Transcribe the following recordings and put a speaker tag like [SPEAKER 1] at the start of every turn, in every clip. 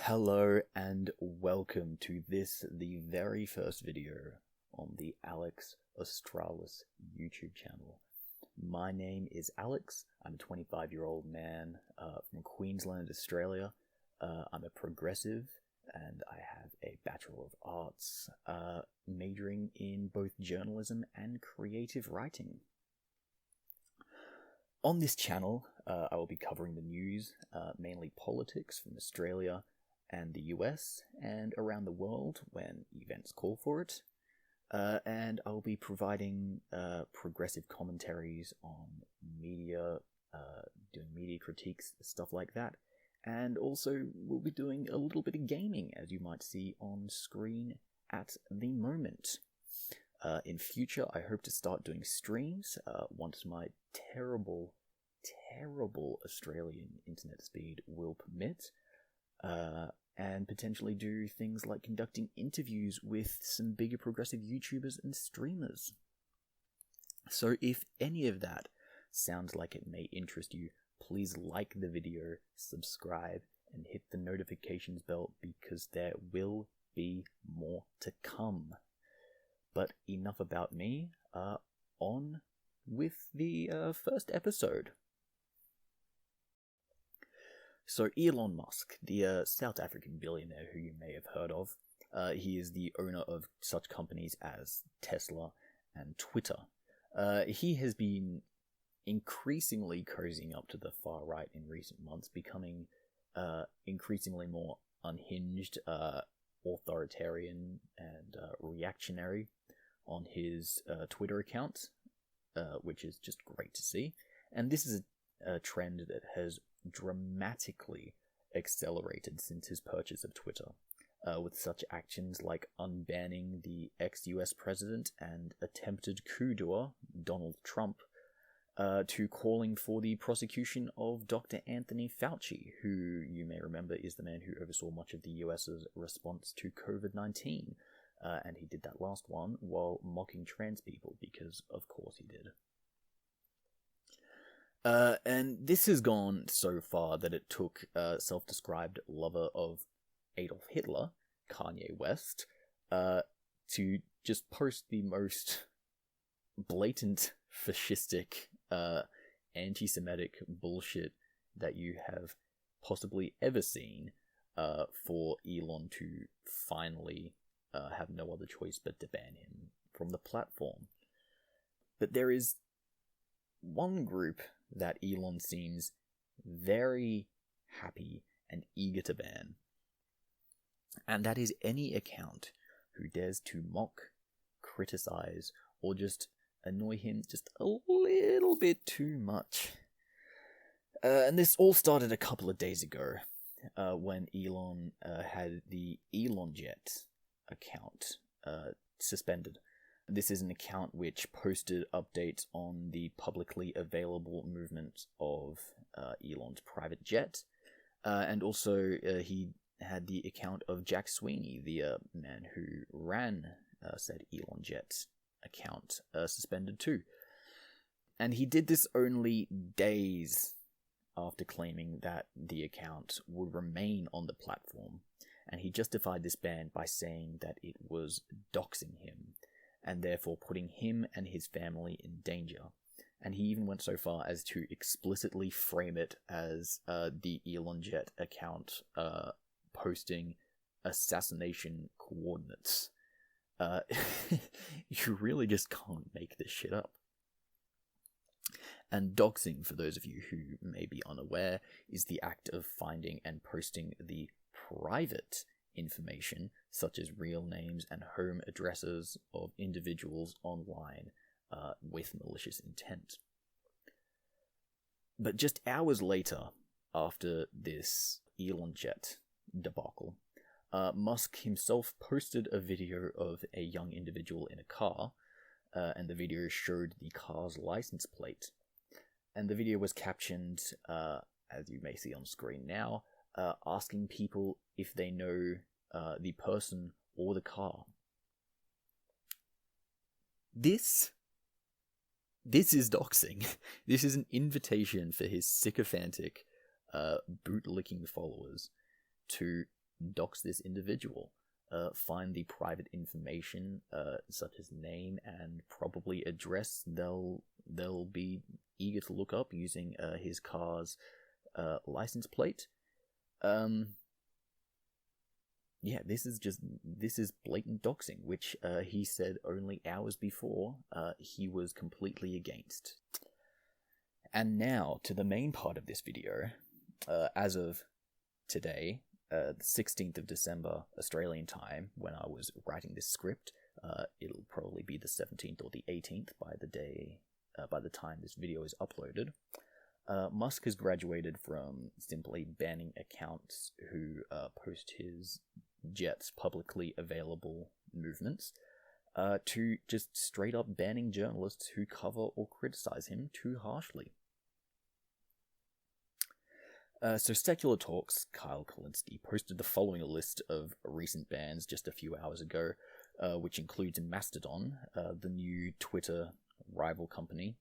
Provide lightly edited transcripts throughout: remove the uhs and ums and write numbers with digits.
[SPEAKER 1] Hello and welcome to the very first video on the Alex Australis YouTube channel. My name is Alex. I'm a 25-year-old man from Queensland, Australia. I'm a progressive and I have a Bachelor of Arts, majoring in both journalism and creative writing. On this channel, I will be covering the news, mainly politics from Australia and the US and around the world when events call for it. And I'll be providing progressive commentaries on media, doing media critiques, stuff like that. And also we'll be doing a little bit of gaming, as you might see on screen at the moment. In future, I hope to start doing streams once my terrible Australian internet speed will permit. And potentially do things like conducting interviews with some bigger progressive YouTubers and streamers. So if any of that sounds like it may interest you, please like the video, subscribe, and hit the notifications bell because there will be more to come. But enough about me, on with the first episode. So Elon Musk, the South African billionaire who you may have heard of, he is the owner of such companies as Tesla and Twitter. He has been increasingly cozying up to the far right in recent months, becoming increasingly more unhinged, authoritarian, and reactionary on his Twitter account, which is just great to see. And this is a trend that has dramatically accelerated since his purchase of Twitter, with such actions like unbanning the ex-US president and attempted coup doer Donald Trump, to calling for the prosecution of Dr. Anthony Fauci, who you may remember is the man who oversaw much of the US's response to COVID-19, and he did that last one while mocking trans people, because of course he did. And this has gone so far that it took self-described lover of Adolf Hitler, Kanye West, to just post the most blatant, fascistic, anti-Semitic bullshit that you have possibly ever seen, for Elon to finally have no other choice but to ban him from the platform. But there is one group that Elon seems very happy and eager to ban, and that is any account who dares to mock, criticize, or just annoy him just a little bit too much. And this all started a couple of days ago, when Elon had the Elonjet account suspended. This is an account which posted updates on the publicly available movement of Elon's private jet, and also he had the account of Jack Sweeney, the man who ran said Elonjet account, suspended too. And he did this only days after claiming that the account would remain on the platform, and he justified this ban by saying that it was doxing him, and therefore putting him and his family in danger. And he even went so far as to explicitly frame it as the Elonjet account posting assassination coordinates. You really just can't make this shit up. And doxing, for those of you who may be unaware, is the act of finding and posting the private information, such as real names and home addresses of individuals online, with malicious intent. But just hours later, after this Elonjet debacle, Musk himself posted a video of a young individual in a car, and the video showed the car's license plate. And the video was captioned, as you may see on screen now, asking people if they know the person or the car. This is doxing. This is an invitation for his sycophantic, bootlicking followers to dox this individual. Find the private information, such as name and probably address. They'll be eager to look up using his car's license plate. Yeah, this is blatant doxing, which he said only hours before he was completely against. And now to the main part of this video. As of today, the 16th of December Australian time, when I was writing this script, it'll probably be the 17th or the 18th by the time this video is uploaded. Musk has graduated from simply banning accounts who post his jet's publicly available movements, to just straight up banning journalists who cover or criticize him too harshly. So Secular Talks, Kyle Kulinski, posted the following list of recent bans just a few hours ago, which includes Mastodon, the new Twitter rival company,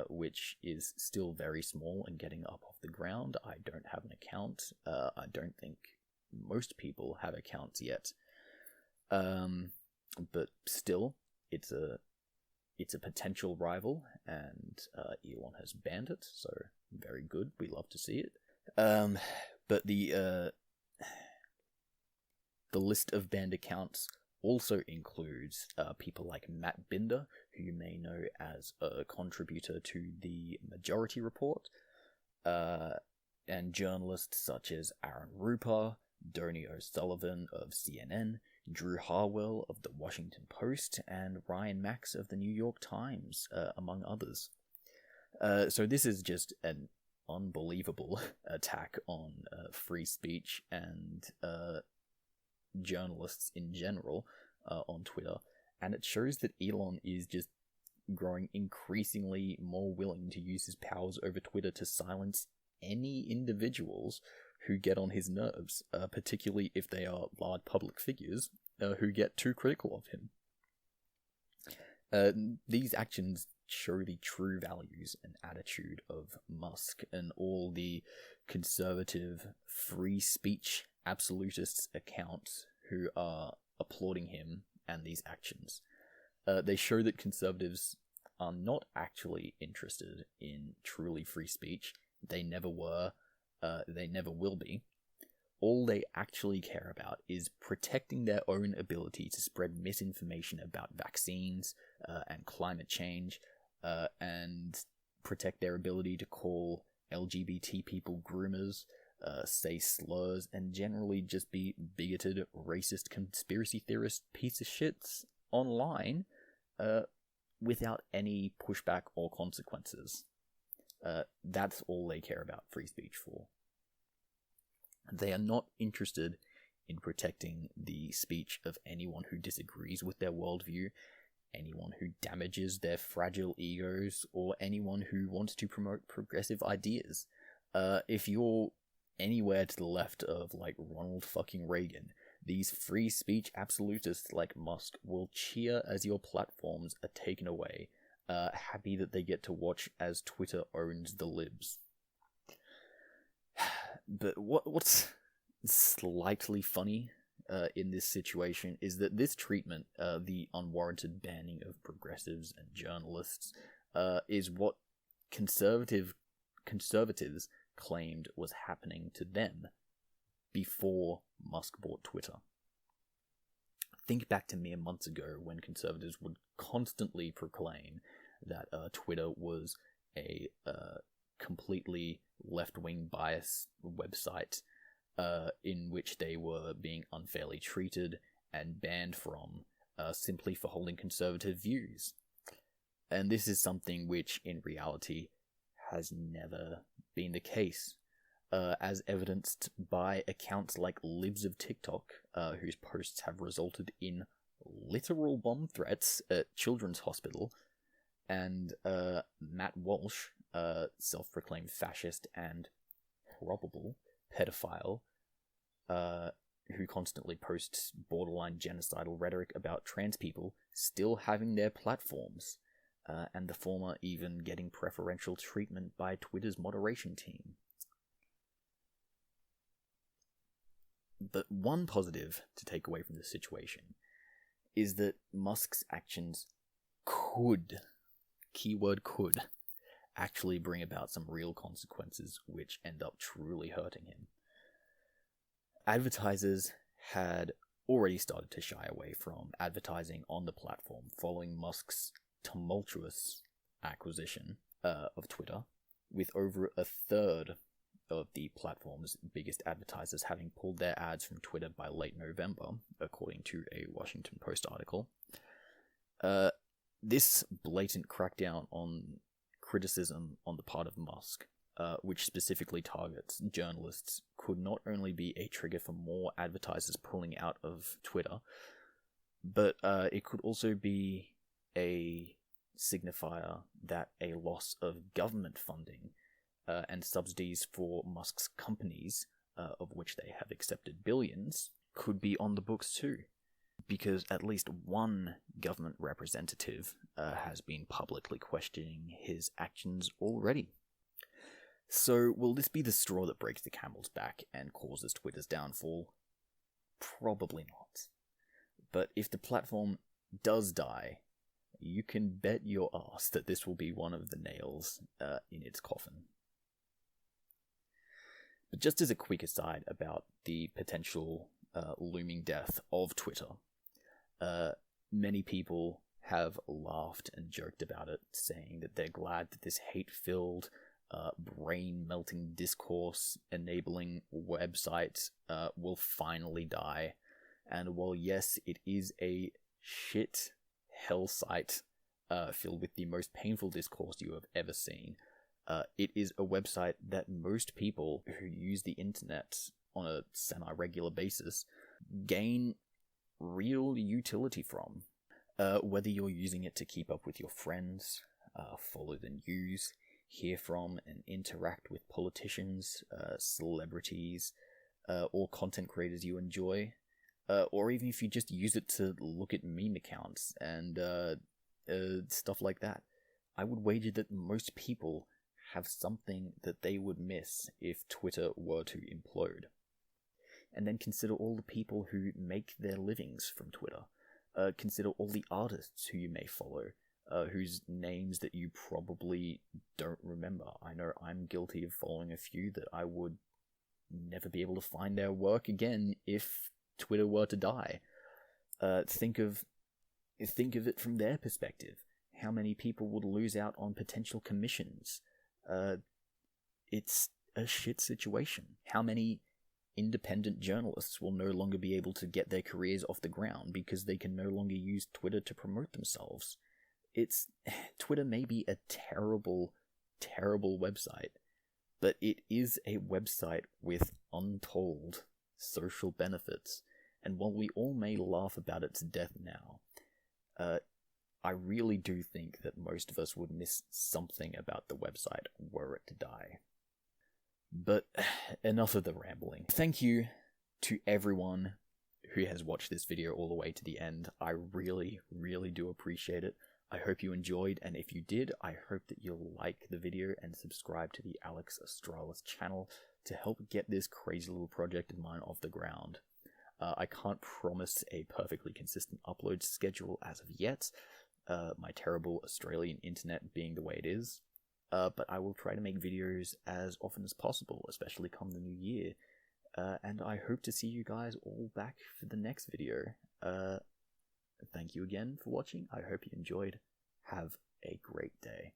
[SPEAKER 1] which is still very small and getting up off the ground. I don't have an account. I don't think most people have accounts yet. But still, it's a potential rival, and Elon has banned it, so very good. We love to see it. But the list of banned accounts also includes people like Matt Binder, who you may know as a contributor to the Majority Report, and journalists such as Aaron Rupa, Donny O'Sullivan of CNN, Drew Harwell of the Washington Post, and Ryan Max of the New York Times, among others. So this is just an unbelievable attack on free speech and journalists in general on Twitter, and it shows that Elon is just growing increasingly more willing to use his powers over Twitter to silence any individuals who get on his nerves, particularly if they are large public figures who get too critical of him. These actions show the true values and attitude of Musk and all the conservative free speech absolutists accounts who are applauding him and these actions. They show that conservatives are not actually interested in truly free speech. They never were. They never will be. All they actually care about is protecting their own ability to spread misinformation about vaccines and climate change, and protect their ability to call LGBT people groomers, say slurs, and generally just be bigoted, racist, conspiracy theorist piece of shits online without any pushback or consequences. That's all they care about free speech for. They are not interested in protecting the speech of anyone who disagrees with their worldview, anyone who damages their fragile egos, or anyone who wants to promote progressive ideas. If you're anywhere to the left of, like, Ronald fucking Reagan, these free speech absolutists like Musk will cheer as your platforms are taken away, happy that they get to watch as Twitter owns the libs. But what's slightly funny in this situation is that this treatment, the unwarranted banning of progressives and journalists, is what conservatives claimed was happening to them before Musk bought Twitter. Think back to mere months ago when conservatives would constantly proclaim that Twitter was a completely left-wing bias website in which they were being unfairly treated and banned from simply for holding conservative views. And this is something which, in reality, has never been the case, as evidenced by accounts like Libs of TikTok, whose posts have resulted in literal bomb threats at Children's Hospital, and Matt Walsh, self-proclaimed fascist and probable pedophile, who constantly posts borderline genocidal rhetoric about trans people, still having their platforms, and the former even getting preferential treatment by Twitter's moderation team. But one positive to take away from this situation is that Musk's actions could, keyword could, actually bring about some real consequences which end up truly hurting him. Advertisers had already started to shy away from advertising on the platform following Musk's tumultuous acquisition of Twitter, with over a third of the platform's biggest advertisers having pulled their ads from Twitter by late November, according to a Washington Post article. This blatant crackdown on criticism on the part of Musk, which specifically targets journalists, could not only be a trigger for more advertisers pulling out of Twitter, but it could also be a signifier that a loss of government funding and subsidies for Musk's companies, of which they have accepted billions, could be on the books too. Because at least one government representative has been publicly questioning his actions already. So, will this be the straw that breaks the camel's back and causes Twitter's downfall? Probably not. But if the platform does die, you can bet your ass that this will be one of the nails in its coffin. But just as a quick aside about the potential looming death of Twitter, many people have laughed and joked about it, saying that they're glad that this hate-filled, brain-melting discourse enabling website will finally die. And while yes, it is a shit hell site filled with the most painful discourse you have ever seen, it is a website that most people who use the internet on a semi-regular basis gain real utility from. Whether you're using it to keep up with your friends, follow the news, hear from and interact with politicians, celebrities, or content creators you enjoy, or even if you just use it to look at meme accounts and stuff like that, I would wager that most people have something that they would miss if Twitter were to implode. And then consider all the people who make their livings from Twitter. Consider all the artists who you may follow, whose names that you probably don't remember. I know I'm guilty of following a few that I would never be able to find their work again if Twitter were to die. Think of it from their perspective. How many people would lose out on potential commissions? It's a shit situation. How many independent journalists will no longer be able to get their careers off the ground because they can no longer use Twitter to promote themselves? Twitter may be a terrible, terrible website, but it is a website with untold social benefits. And while we all may laugh about its death now, I really do think that most of us would miss something about the website were it to die. But enough of the rambling. Thank you to everyone who has watched this video all the way to the end. I really, really do appreciate it. I hope you enjoyed, and if you did, I hope that you'll like the video and subscribe to the Australis channel to help get this crazy little project of mine off the ground. I can't promise a perfectly consistent upload schedule as of yet, my terrible Australian internet being the way it is, but I will try to make videos as often as possible, especially come the new year, and I hope to see you guys all back for the next video. Thank you again for watching. I hope you enjoyed. Have a great day.